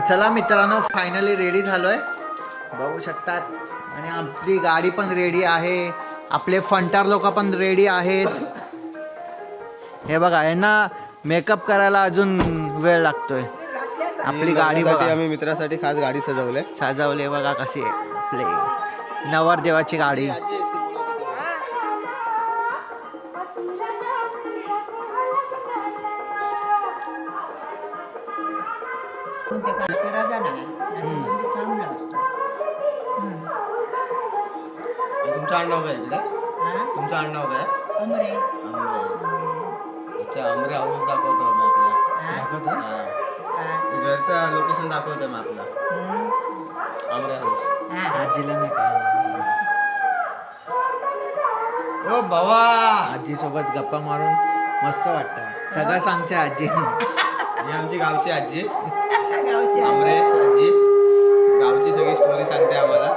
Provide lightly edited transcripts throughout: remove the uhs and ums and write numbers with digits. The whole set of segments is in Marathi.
चला मित्रांनो, फायनली रेडी झालोय, बघू शकतात. आणि आपली गाडी पण रेडी आहे, आपले फंटार लोक पण रेडी आहेत. हे बघा, यांना मेकअप करायला अजून वेळ लागतोय. आपली गाडी बघा, आम्ही मित्रासाठी खास गाडी सजवले बघा कशी आहे आपली नवरदेवाची गाडी. तुमचं आडनाव काय इकडे? तुमचं आडनाव काय? अमरे. अच्छा, अमरे हाऊस दाखवतो आपला. घरचा लोकेशन दाखवतो मग आपला अमरे हाऊस. आजीला नाही का, ओ बाबा, आजी सोबत गप्पा मारून मस्त वाटतं. सगळं सांगते आजी. ही आमची गावची आजी अमरे आजी, गावची सगळी स्टोरी सांगते आम्हाला.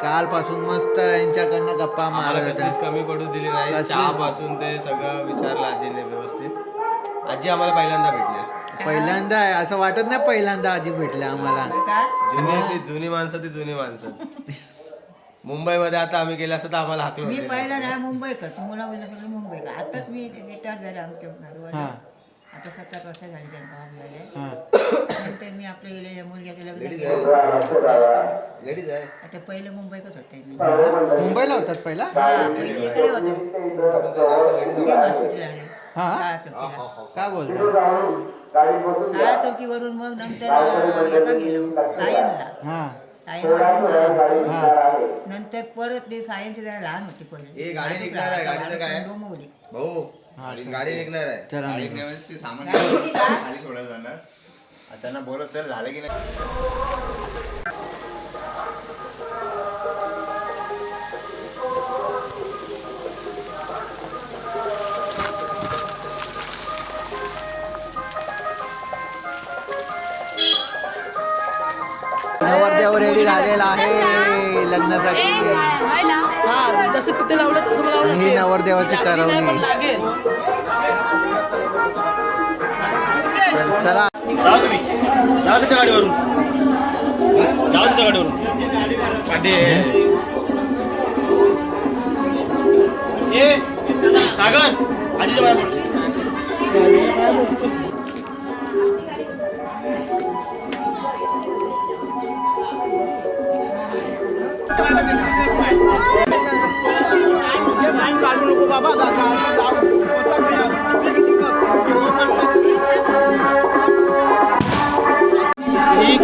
कालपासून मस्त यांच्याकडनं गप्पा मारत कसलीच होत्या. कमी पडू दिली नाही. चहा पासून ते सगळं विचारलं आजीने व्यवस्थित. आजी आम्हाला पहिल्यांदा भेटल्या. पहिल्यांदा आहे असं वाटत नाही, पहिल्यांदा आजी भेटल्या आम्हाला. जुनी माणसं ती जुनी माणसं. मुंबईमध्ये आता आम्ही गेले असतं तर आम्हाला हाकलो मी पहिला नाही मुंबईकर, मुलामुला मुंबईकर. आताच मी रिटायर झाले आमच्या. आता 7 वर्ष झाली त्यांना. नंतर मी आपल्या गेलेल्या मुलग्याचं लग्न केलं. लेडीज आहे. आता पहिलं मुंबईकच होते मी. मुंबईला होतात पहिला. पहिले इकडे होते हॉस्पिटल आहे काळा चौकीला. काय बोलता? काळा चौकीवरून मग नंतर याला गेलो सायनला. हा नंतर परत ते सायन्स जरा लहान होती ए, गाडी निघणार आहे. गाडीचं काय? डोंबिवली. भाऊ, गाडी निघणार आहे. चला ते सामान गाडी होती का? खाली थोडं जाणार. आता त्यांना बोलत सर झालं की नाही. नवरदेव रेडी झालेला आहे लग्नासाठी. जसं तिथे लावलं तसं लावलं. ही नवरदेवाची करवली. तर चला जाऊच्या गाडीवरून सागर आजीच्या बाहेर.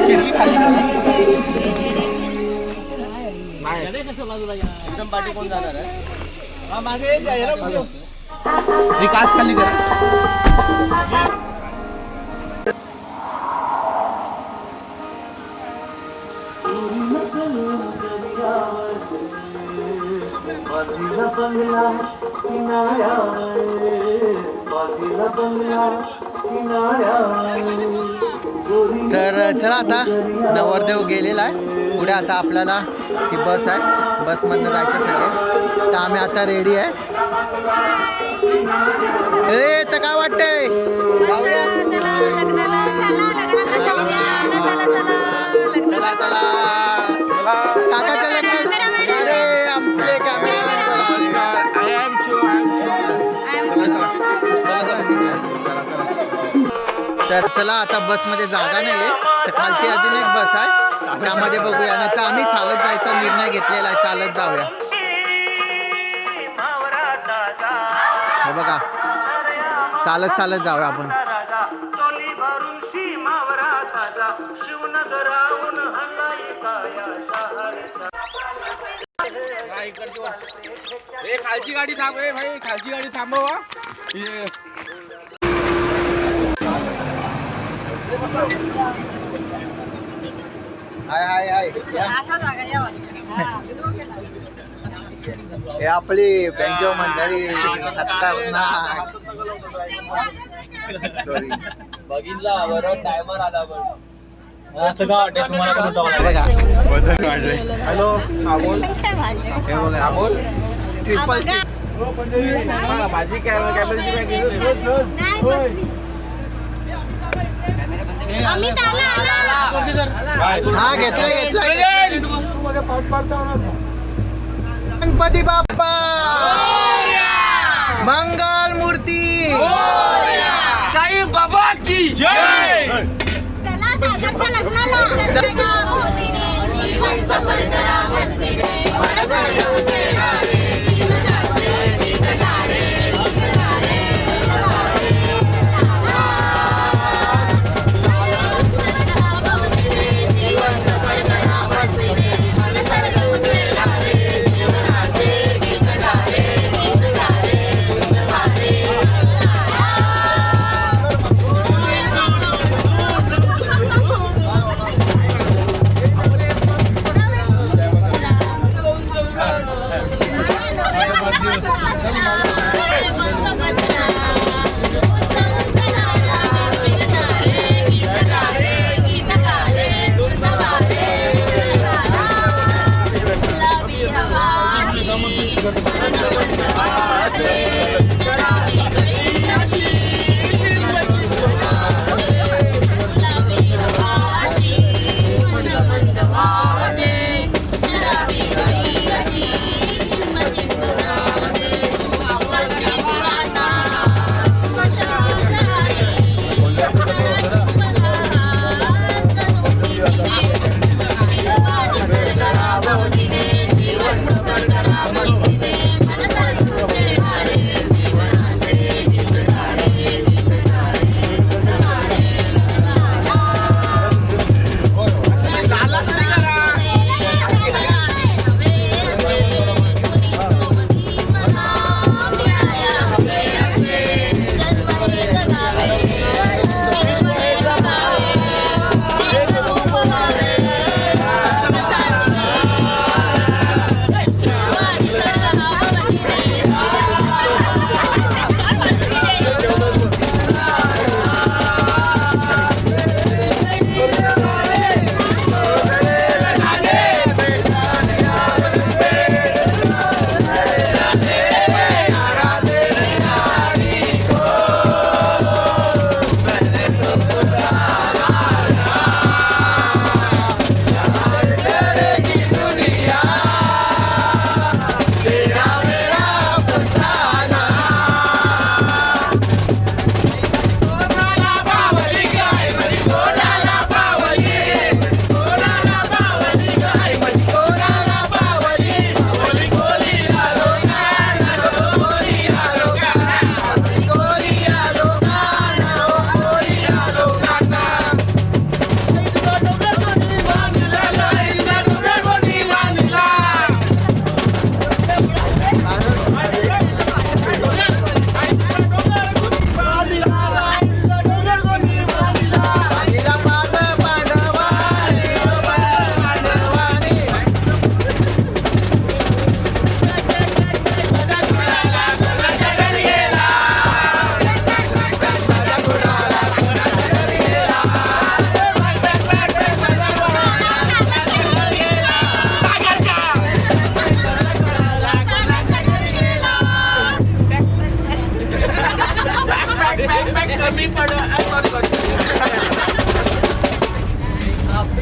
खिडकी खाली एकदम पाठी कोण जाणार आहे? मागे काच खाली करा. तर चला, आता नवरदेव गेलेला आहे. पुढे आता आपल्याला ती बस आहे, बसमधनं जायचं सगळे. तर आम्ही आता रेडी आहे. ए तर काय वाटतंय? चला चला काकाच्या लग्न. अरे आपले कॅमेरामॅन. तर चला, आता बसमध्ये जागा नाही आहे, तर खालची अजून एक बस आहे, त्यामध्ये बघूया. नाही तर आम्ही चालत जायचा निर्णय घेतलेला आहे, चालत जाऊया. हे बघा, चालत चालत जाऊया आपण. खालची गाडी थांब भाई, खालची गाडी थांबव. हाय हाय हाय. हे आपली बँकेव मंडळी खतरनाक. सॉरी बघितला बरोबर टायमर आला पण असं का वाटतं तुम्हाला पण बघा. वजन वाढलंय. हॅलो अमोल. हे बघा अमोल ट्रिपल माझी कॅमेराची बॅग. अमित आला हा घेतलं गणपती बाप्पा मंगल मूर्ती साई बाबाची चला सागरच्या लग्नाला चला मोदीने जीवन सफल करा मस्तीने मनसारखं उचलणारे जीवनाचे गीत गारे गीत गारे जीवन सफल करा मस्तीने मनसारखं उचलणारे जीवनाचे गीत गारे गीत गारे गीत गारे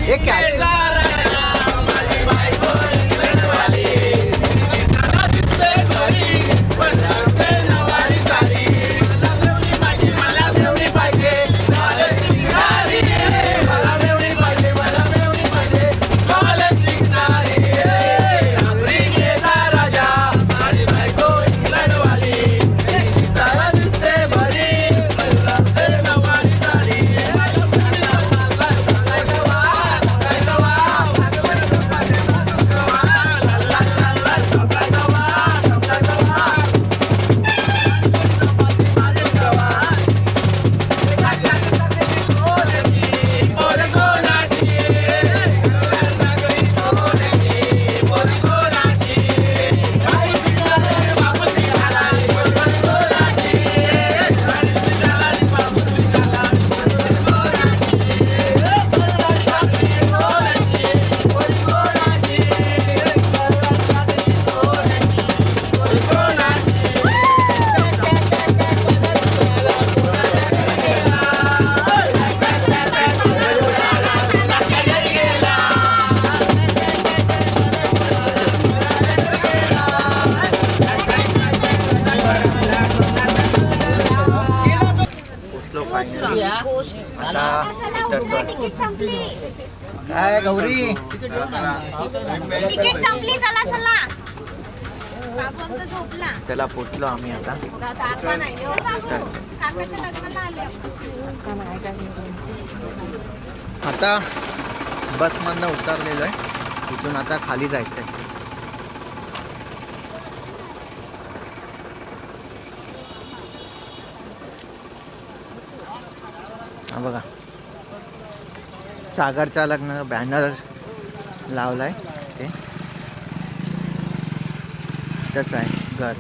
हे काय आता चला उतरा, तिकीट संपली. काय गौरी तिकीट संपली, चला चला. बाबू आमचा झोपला. चला पोचलो आम्ही आता. काका नाही हो बाबू. काकाच्या लग्नाला आले आपण. आता बसमधनं उतरलेलो आहे. तिथून आता खाली जायचं आहे. हा बघा सागरचा लग्न बॅनर लावलाय ते त्याच आहे घर.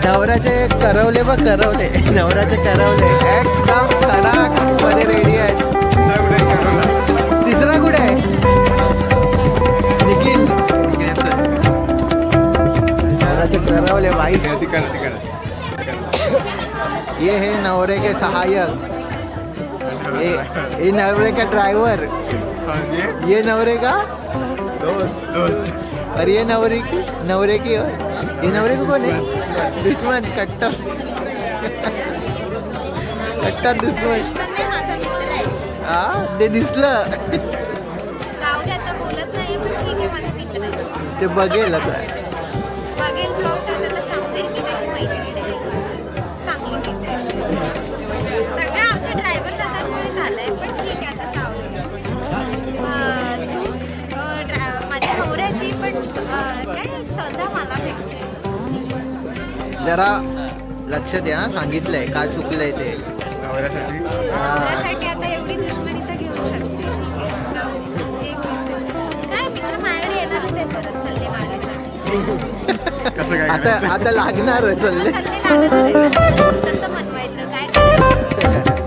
नवऱ्याचे करवले बघ करवले नवऱ्याचे करवले एकदम कडक मध्ये रेडी आहेत. तिसरा कुठे आहे निखिल नवऱ्याचे करवले भाई. ये है नवरे के सहायक ये नवरे का ड्राइवर ये नवरे का दोस्त और ये नवरे की ये नवरे को कौन है दुश्मन कट्टर कट्टर दुश्मन. दुश्मन नाही, माझा मित्र आहे. हा ते दिसलं जाऊ दे आता बोलत नाही पण ठीक आहे माझा मित्र आहे. ते बघेल आता. बघेल ब्लॉग तर त्याला समजेल की त्याची मैत्रीण आहे चांगली मैत्रीण. सगळं आमच्या ड्रायव्हर दादामुळे झालंय पण ठीक आहे आता जाऊ दे. चूक माझ्या नवऱ्याची पण काय सजा मला भेटते. जरा लक्ष द्या सांगितलंय का चुकलंय ते. नवऱ्यासाठी नवऱ्यासाठी आता एवढी दुश्मनी तर घेऊ शकते. ठीक आहे जाऊ दे. जे होईल ते. काय मित्र माझ्याकडे येणारच आहे परत सल्ले मागायसाठी. कसं काय आता लागणार चालले. सल्ले लागणार आहे. कसं बनवायचं काय करायचं.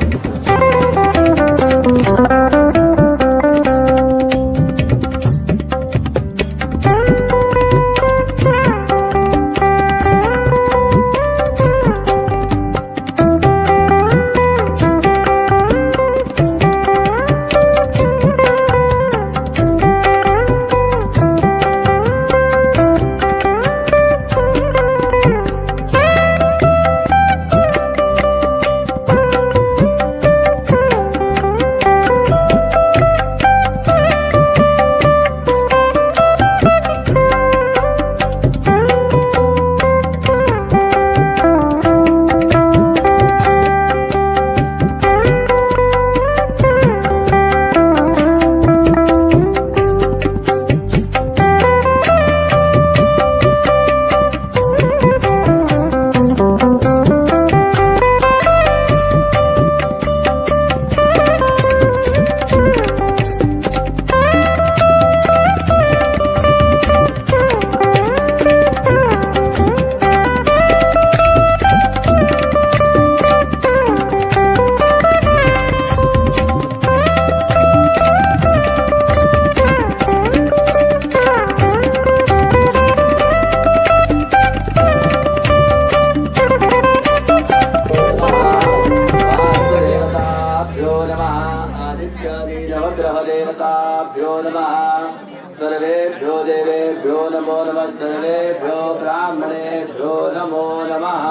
नमो नमः सर्वेभ्यो ब्राह्मणेभ्यो नमो नमः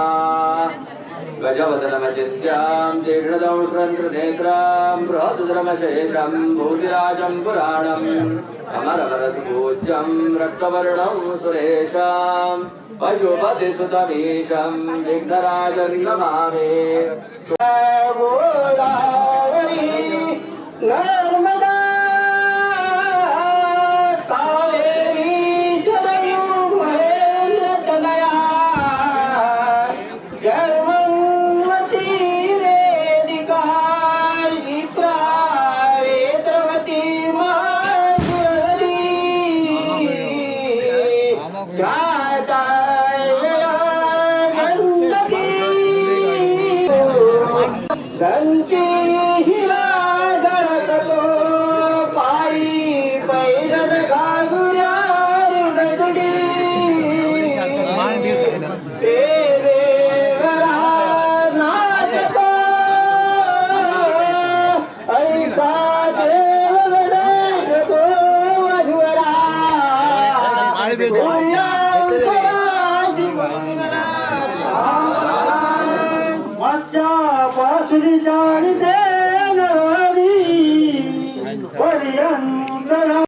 गजवदनमचिन्त्यां तीक्ष्णदंष्ट्रनेत्रां बृहदुदरमशेषं भूतिराजं पुराणम् अमरवरसपूज्यं रक्तवर्णं सुरेशं पशुपतिसुतमीशं विघ्नराजं नमामि नर्मदा कावेरी सरयू महेन्द्रतनया गर्भवती वेदिका विप्रावेत्रवती महासुररी गंदगी हिरा गणकतो पायी पैदल घागुऱ्यार डगडी तेरे घरा नाचतो ऐसा देव गणेश तो वधुवरा पूजा स्वराजी मंगला पासुरी जाणते नरहरी पर्यंतरा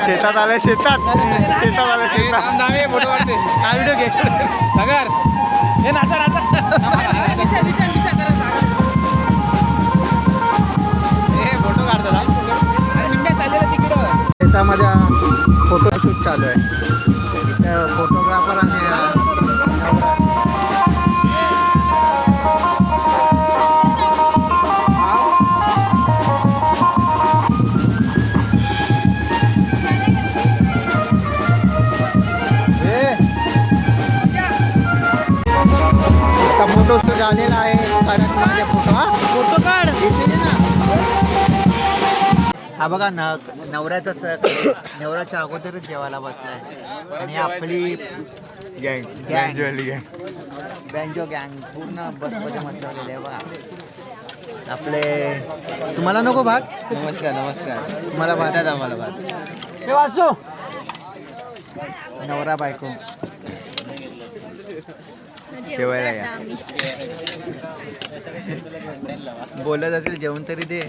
शेतात आले शेतात शेतात आले शेतात फोटो काढते हा व्हिडिओ घे सागर हे नाचा नाचा हे फोटो काढतात चाललेला तिकीट शेतामध्ये फोटोशूट चालू आहे. फोटोग्राफर आणि फोटोशूट आलेला आहे. कारण माझे फोटो काढ घेतलेले ना. हा बघा नवऱ्याच्या अगोदरच जेवायला बसलाय आणि आपली गँग बँजो गँग पूर्ण बसमध्ये मजवलेली आहे बघा. आपले तुम्हाला नको भाग नमस्कार नमस्कार. तुम्हाला भाग देतात आम्हाला भाग. हे वाचतो नवरा बायको जेवायला या. बोलत असेल जेवण तरी दे.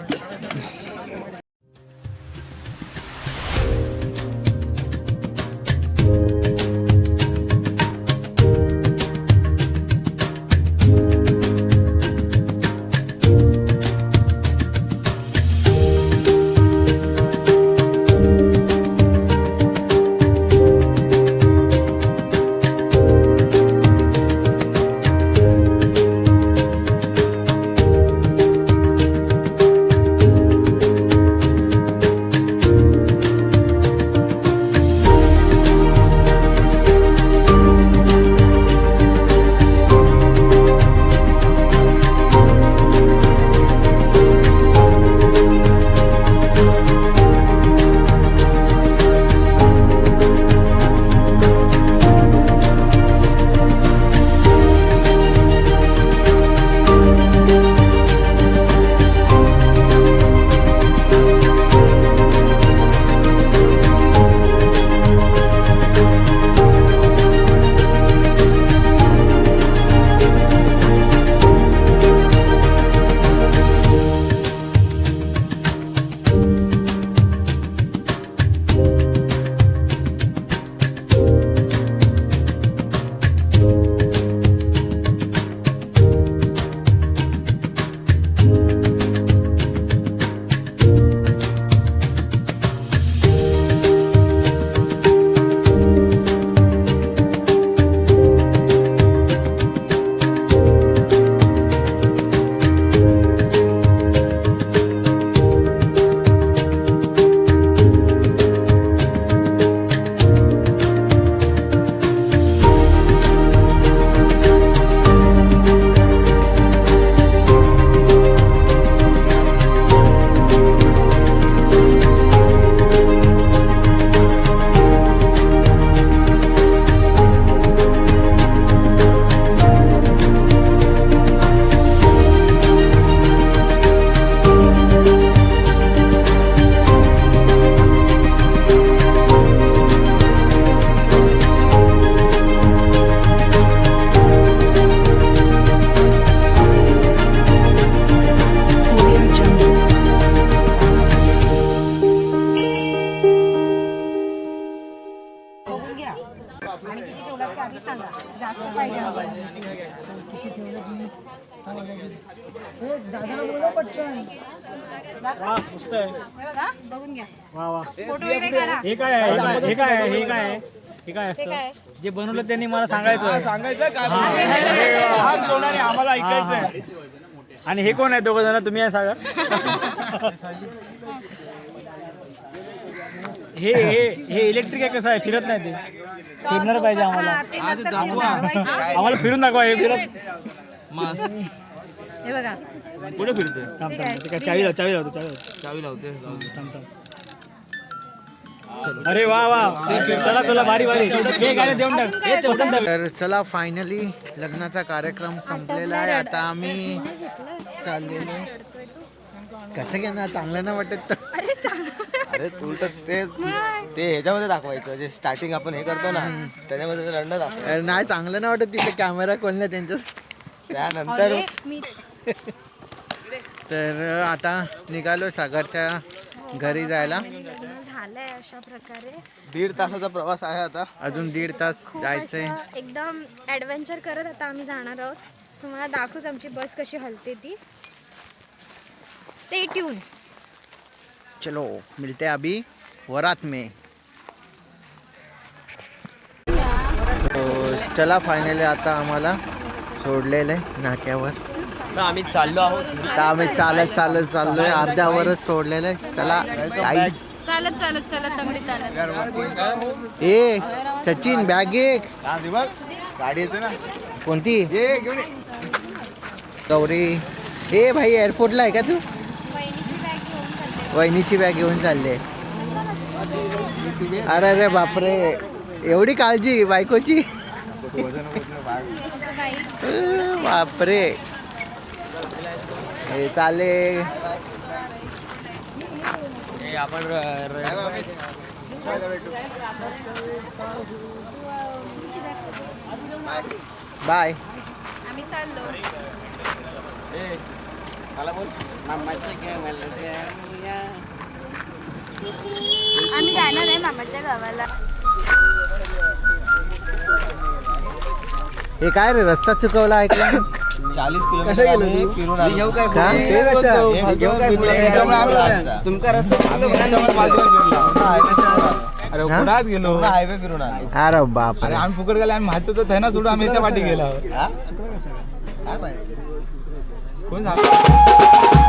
बघून घ्या वा वा. फोटो वगैरे काढा. हे काय आहे? हे काय आहे? हे काय आहे? हे काय असतं? जे बनवलं त्यांनी मला सांगायचं आम्हाला ऐकायचंय. आणि हे कोण आहे दोघं जण? तुम्ही आहे सागर? हे हे हे इलेक्ट्रिक आहे. कसं आहे? फिरत नाही ते. फिरणार पाहिजे आम्हाला. हा, ते नंतर फिरून दाखवायचं. आम्हाला फिरून दाखवा. हे फिरत हे बघा पुढे फिरते. थांब ठीक थांब. आहे. ते काय चावी लाव चावी लावतो चावी लावते. थांब थांब. अरे वा वा. चला तुला भारी भारी. हे गाणे देऊन टाक. हे पसंत आहे. तर चला फायनली लग्नाचा कार्यक्रम संपलेला आहे. आता आम्ही चाललेलो आहे. कसं घेणार? चांगलं नाही वाटत तर अरे चांगलं. अरे तू तर ते ह्याच्यामध्ये दाखवायचं जे स्टार्टिंग आपण हे करतो ना त्याच्यामध्ये रंड दाखव. नाही चांगलं नाही वाटत तिथे कॅमेरा खोलणं त्यांचं. त्यानंतर अरे, मी तर आता निघालो सागरच्या घरी जायला. झालंय अशा प्रकारे 1.5 तासाचा प्रवास आहे आता. अजून 1.5 तास खूप जायचंय. असं एकदम ॲडव्हेंचर करत आता आम्ही जाणार आहोत. तुम्हाला दाखवूच आमची बस कशी हलते ती. Stay tune. चलो मिलते हैं अभी वरात में. तो चला फायनली आता आम्हाला सोडलेलं आहे नाक्यावर. आम्ही चाललो आहोत. आता आम्ही चालत चाललोय. अर्ध्यावरच सोडलेलं आहे. चला गाईज. चालत चालत चालत तंगडी चालत. ए सचिन बॅग घे. गाडी येते ना कोणती? ये घेऊन ये. गौरी. ए भाई एअरपोर्टला आहे का तू? वहिनीची बॅग घेऊन चालले. वहिनीची बॅग घेऊन चालले. अरे अरे बापरे एवढी काळजी बायकोची. वजन बाई. बापरे. हे चालले आपण बाय. आम्ही चाललो. आम्ही जाणार आहे मामाच्या गावाला. हे काय रे रस्ता चुकवला ऐकलं 40 किलोमीटर आम्ही फिरून आलो. का? तुमका रस्ता अरे हा? पुढात गेलो हायवे फिरून आलो. अरे बाप अरे आम्ही फुकट गेलो आम्ही माहिती होतं ना सोडून आम्ही याच्या पाठी गेलो हा? काय माहिती कोण सांग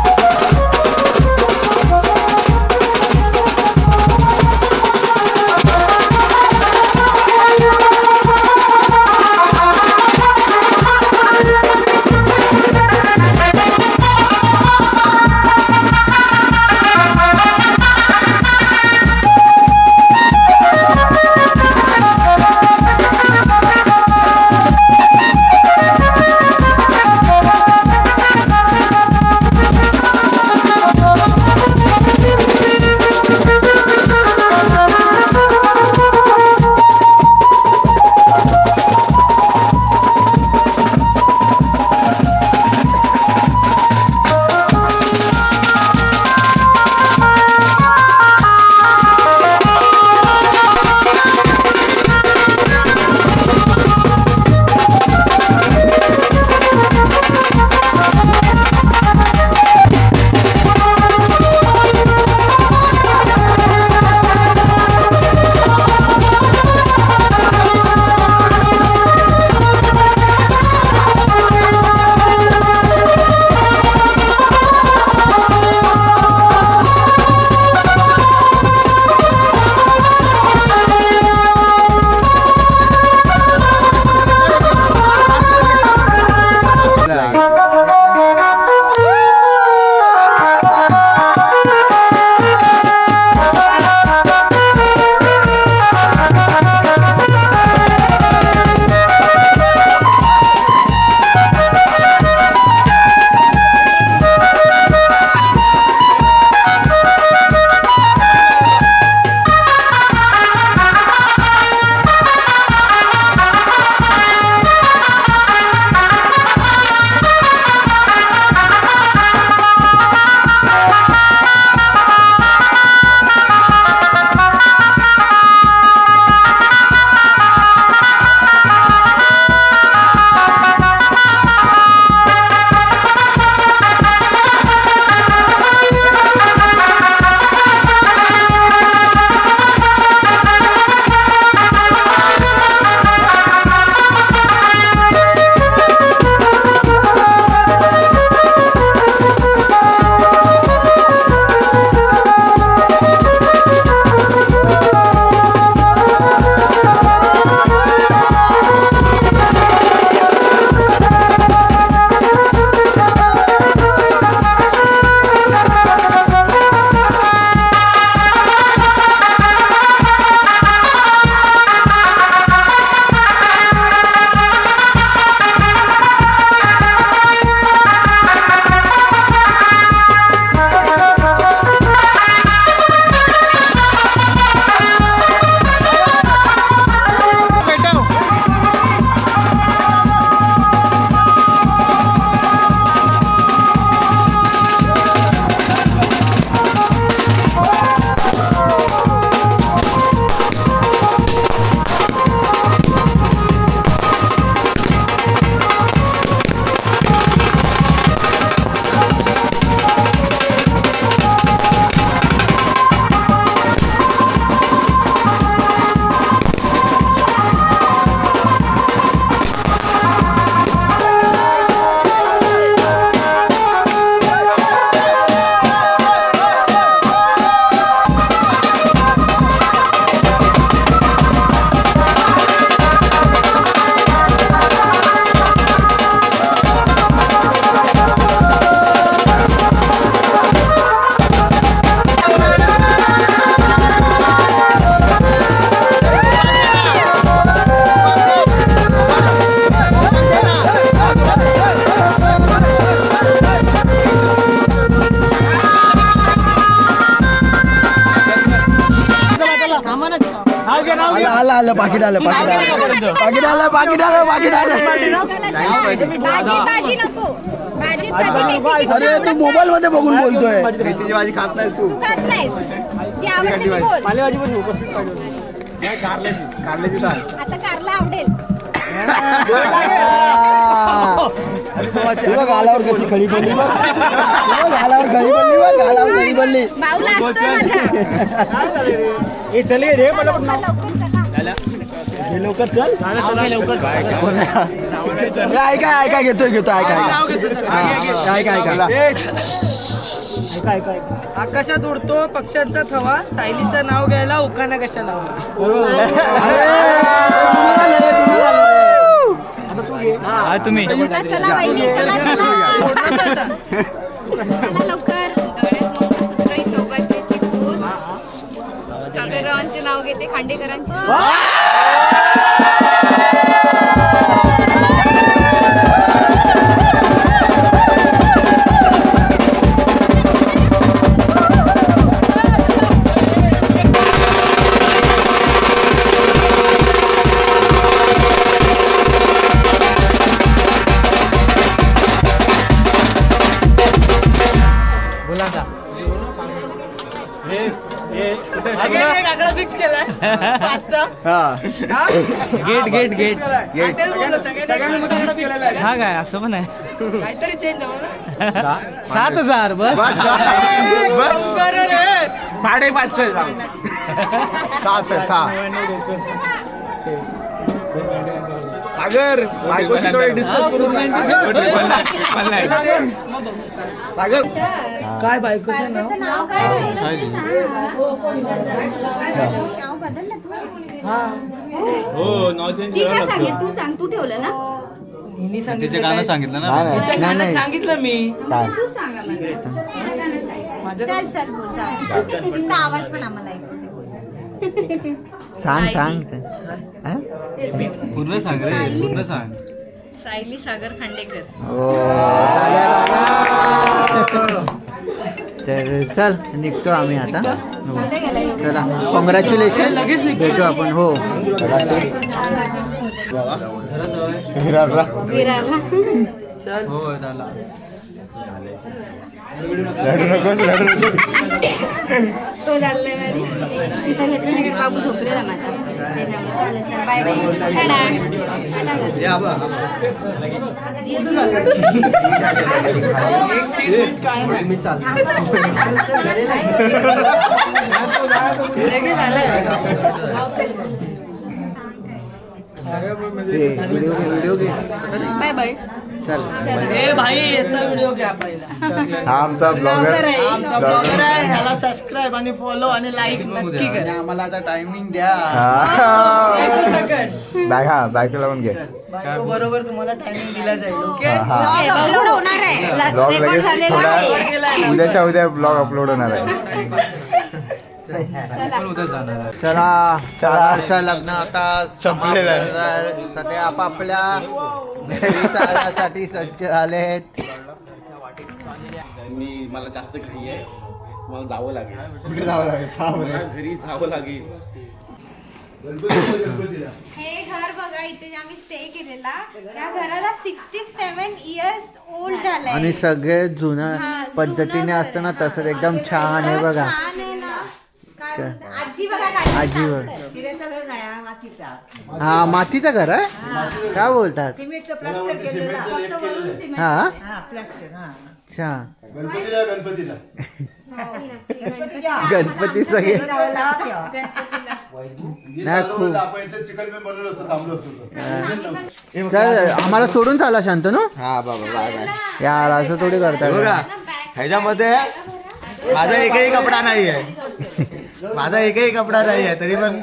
आलं पाकिट आलं पाकिट आलं पाकिट आलं पाकिट आलं पाकिट आलं भाजी नको भाजी मेथीची अरे तू मोबाईल मध्ये बघून बोलतोय मेथीची भाजी खात नाहीस तू तू खात नाहीस जी आवडते ती बोल कारल्याची डाळ आता कारला आवडेल गालावर कशी खळी पडली बघ गालावर खळी पडली बघ गालावर खळी पडली बाऊला असतोय माझा लवकर चला हे लवकर चल ऐका ऐका घेतोय घेतो ऐका ऐका ऐका आकाशात उडतो पक्ष्यांचा थवा सायलीचं नाव घ्यायला उकाना कशाला चला चला वहिनी चला चला चला लवकर गळ्यात मंगळसूत्र सौभाग्याची खून सागररावांचे नाव घेते खांडेकरांची सून. फिक्स केलाय गेट हा काय असं पण आहे काहीतरी चेंज हवं ना 7,000 बस साडेपाचशे सागर बायकोशी थोडे डिस्कस करू सागर काय बायकोचं नाव त्याचं नाव काय ठेवलं ते सांग. नाव बदललं तू हो नाव चेंज ठीक आहे सांगेल तू सांग तू ठेवलं ना हिनी तिचे गाणं सांगितलं ना तिच्या गाण्यात सांगितलं मी तू सांगा मला तिचं गाणं सांग. चल चल बोल जा. तिचा आवाज पण आम्हाला ऐकू दे. सांग सांग पूर्ण सांग रे पूर्ण सांग सायली सागर खांडेकर तर चल निघतो आम्ही आता हो. चला कॉंग्रॅच्युलेशन भेटू आपण हो विरारला हो झाला तो चाललाय माझी तिथं भेटल्यानंतर बाबू झोपलेला माझा चालेल चल बाय बाय टाटा मी चालतो व्हिडिओ घे बाय बाय चल ए भाई याचा व्हिडिओ घ्या पहिला हा आमचा ब्लॉगर आमचा ब्लॉगर आहे ह्याला सबस्क्राईब आणि फॉलो आणि लाईक नक्की आणि करा आम्हाला आता टायमिंग द्या बायको लावून घे बायको बरोबर तुम्हाला टायमिंग दिला जाईल ओके अपलोड होणार आहे ब्लॉग रेकॉर्ड लगेच झालेला थोड्या आहे उद्याच्या उद्या ब्लॉग अपलोड होणार आहे चला चला लग्न आता संपलेलं आहे. समाप्त. सगळे आपापल्या घरी जाण्यासाठी सज्ज झालेत मला जास्त घाई आहे मला जावं लागेल कुठे जावं लागेल मला घरी जावं लागेल हे घर बघा इथे आम्ही स्टे केलेला त्या घराला 67 इयर्स ओल्ड झालंय आणि सगळे जुन्या हा, पद्धतीने जुनं असतं ना घर तसं आहे. एकदम छान आहे एवढं बघा छान आहे ना काय म्हणतात? आजी बघा काय आजी बघ किऱ्याचं घर नाही हा मातीचा हा मातीचं घर आहे काय बोलतात सिमेंटचं प्लास्टर केलेलं फक्त वरून सिमेंट हा हा प्लास्टर हा अच्छा गणपतीला गणपती सगळे लावा तेव्हा. नाही खूप आपण इथे चिकन पण बनवलं असतं थांबलो असतो चल आम्हाला सोडून चाला शांतनू हा बाबा बाय बाय यार असं थोडी करतात बघा ह्याच्यामध्ये माझा एकही कपडा नाही आहे माझा एकही कपडा नाही आहे तरी पण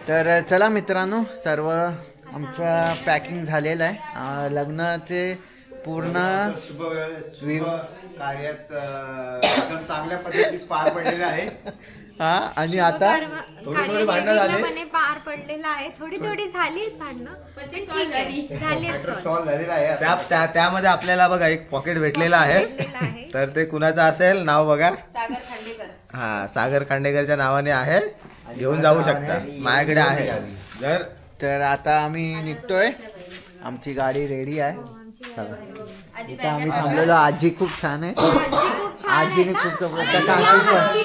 तर चला मित्रांनो सर्व आमचं पॅकिंग झालेलं आहे लग्नाचे पूर्ण शुभ कार्यात एकदम चांगल्या पद्धतीत पार पडलेलं आहे हा आणि आता थोडी भांडणं झाली. पूर्णपणे पार पडलेला आहे थोडी थोडी झाली भांडणं पण ठीक आहे झाली सॉल्व झालेला आहे त्यामध्ये आपल्याला बघा एक पॉकेट भेटलेलं आहे आहे तर ते कुणाचं असेल नाव बघा सागर खांडेकर हा सागर खांडेकरच्या नावाने आहे घेऊन जाऊ शकता माझ्याकडे आहे जर तर आता आम्ही निघतोय. आमची गाडी रेडी आहे. चला इथं आम्ही थांबलेलो. आजी खूप छान आहे. आजीने खूप सपोर्ट केला.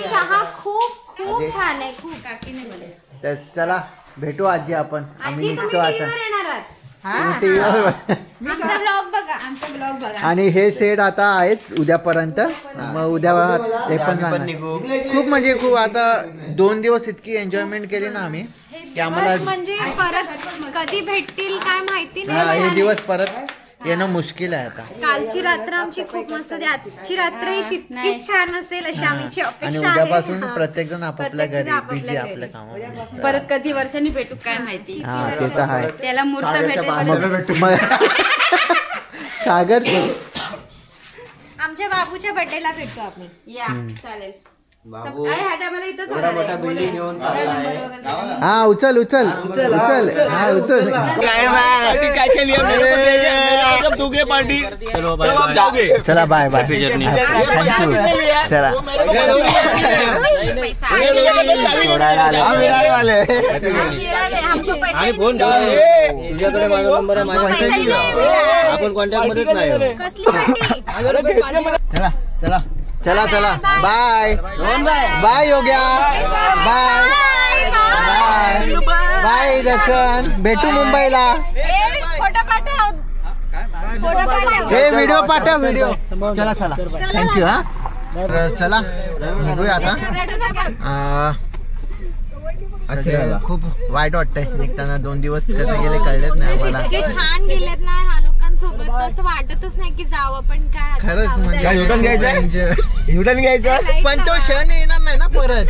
चहा खूप खूप छान आहे. खूप काकीने मध्ये तर चला भेटू आजी आपण. आम्ही निघतो आता. तुम्ही TV वर आमचा ब्लॉग बघा. आमचा ब्लॉग बघा. आणि हे सेट आता आहेत उद्यापर्यंत. मग उद्या ते पण जाणार. खूप म्हणजे खूप आता 2 दिवस इतकी एन्जॉयमेंट केली ना आम्ही की आम्हाला म्हणजे परत कधी भेटतील काय माहिती हे नाही. दिवस परत येणं मुश्किल आहे आता. कालची रात्र आमची खूप मस्त होती. आजची रात्र ही तितकीच छान असेल अशी आमची आणि अपेक्षा आहे. उद्यापासून प्रत्येक जण आपापल्या घरी बिझी आपल्या कामामध्ये. परत कधी वर्षांनी भेटू काय माहिती. हा ते तर आहे. त्याला मुहूर्त भेटेल. मग सागर आमच्या बाबूच्या बर्थडेला भेटतो आपण. या चालेल. बाबू अरे ह्या टायमाला इथंच एवढा होणार मोठा आहे. बिल्डिंग घेऊन चालला आहे. हा उचल उचल उचल हा उचल. काय केली जब दोगे पार्टी चलो बाय आप जाओगे चला बाय बाय थँक्यू. चला हमको पैसे तुझ्याकडे माझा नंबर आहे. माझ्या आपण कॉन्टॅक्ट मध्येच नाही. कसली पार्टी? चला चला चला चला bye bye Yogya bye bye bye Darshan. भेटू मुंबईला. फोटो पाठव. फोटो पाठव. हे व्हिडिओ पाठव व्हिडिओ. चला चला थँक्यू. हा तर चला निघूया आता. अच्छा खूप वाईट वाटतंय निघताना. 2 दिवस कसे गेले कळलेच नाही आम्हाला. इतके छान गेलेत ना ह्या लोकांसोबत. असं वाटतच नाही की जावं पण काय आता खरंच जाऊ द्या. म्हणजे युटर्न घ्यायचं. पण तो क्षण येणार नाही ना परत.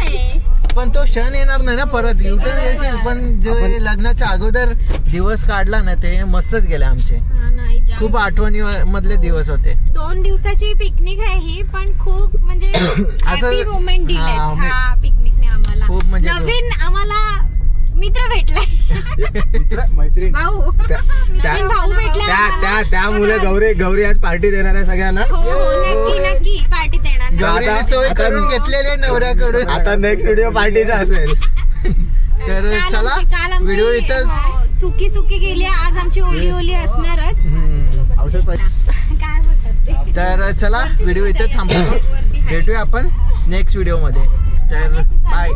पण तो क्षण येणार नाही ना परत. युटर्न यायचे पण जे लग्नाच्या अगोदर दिवस काढला ना ते मस्तच गेले आमचे. हा, नाही जाऊ. खूप आठवणी मधले दिवस होते. 2 दिवसाची पिकनिक आहे ही पण खूप म्हणजे हॅपी मोमेंट दिलेत हा, ह्या पिकनिकने आम्हाला. खूप म्हणजे नवीन आम्हाला मित्र भेटलाय. मैत्रीण भाऊ नवीन भाऊ भेटलाय आम्हाला. त्यामुळे गौरी आज पार्टी देणार आहे सगळ्यांना. हो हो नक्की नक्की पार्टी देणार. गौरीने सोय करून घेतलेले नवऱ्याकडून. आता नेक्स्ट व्हिडिओ पार्टीचा असेल. तर चला व्हिडिओ इथंच. सुकी सुकी गेली आज आमची ओली ओली असणारच. औषध पाहिजे. काय बोलतात ते. तर चला व्हिडिओ इथे थांबवतो. भेटूया आपण नेक्स्ट व्हिडिओ मध्ये. तर बाय.